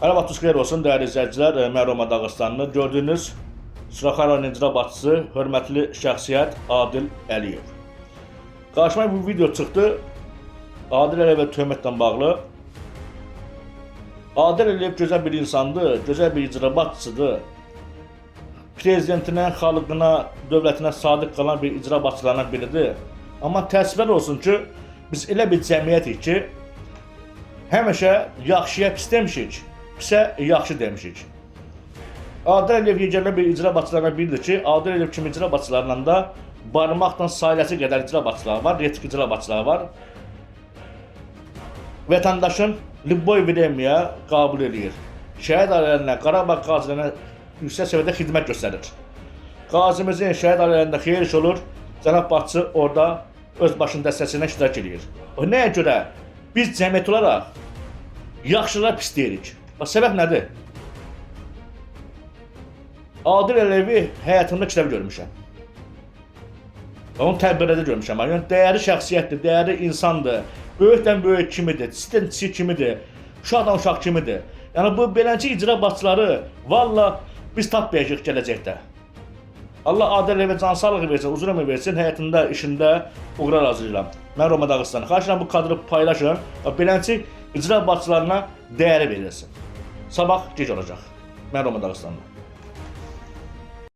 Hər vaxtınız xeyir olsun, dəyərli izləyicilər. Mən Roma Dağıstanlı. Gördüyünüz Suraxanı rayonunun icra başçısı, hörmətli şəxsiyyət Adil Əliyev. Qarşıma bu video çıxdı. Adil Əliyevə töhmətlə bağlı. Adil Əliyev gözəl bir insandır, gözəl bir icra başçısıdır. Prezidentinə, xalqına, dövlətinə sadiq qalan bir icra başçılarından biridir. Amma təəssüflər olsun ki, biz elə bir cəmiyyətik ki, həmişə yaxşıya pis demişik, pisə yaxşı demişik. Adil Əliyev yeganə bir icra başçılarından biridir ki, Adil Əliyev kimi icra başçılarından da barmaqla sayıləsi qədər icra başçıları var, yetik icra başçıları var. Vətəndaşın любой verməyə qəbul edir. Şəhid ailələrinə, Qarabağ qazilərinə yüksək səviyyədə xidmət göstərir. Qazimizin, şəhid ailələrində xeyir iş olur, cənab başçı orada öz başının dəstəsinə iştirak edir. O nəyə görə biz cəmiyyət olaraq yaxşılara pis deyirik? Səbəb nədir? Adil Əliyevi həyatımda iki dəfə görmüşəm. Onun tədbirlərdə görmüşəm. Yəni dəyərli şəxsiyyətdir, dəyərli insandır. Böyükdən böyük kimidir, çiçəkdən çiçək kimidir, uşaqdan uşaq kimidir. Yəni bu beləncə icra başçıları valla biz tapmayacağıq gələcəkdə. Allah Adil Əliyevə can sağlığı versin, uzun ömür versin, həyatında, işində uğurlar arzulayıram. Mən Roma Dağıstanlı. Xahiş edirəm bu kadrı paylaşın və beləncə icra başçılarına dəyəri verilsin. Sabah gec olacaq. Mən Roma Dağıstanlı.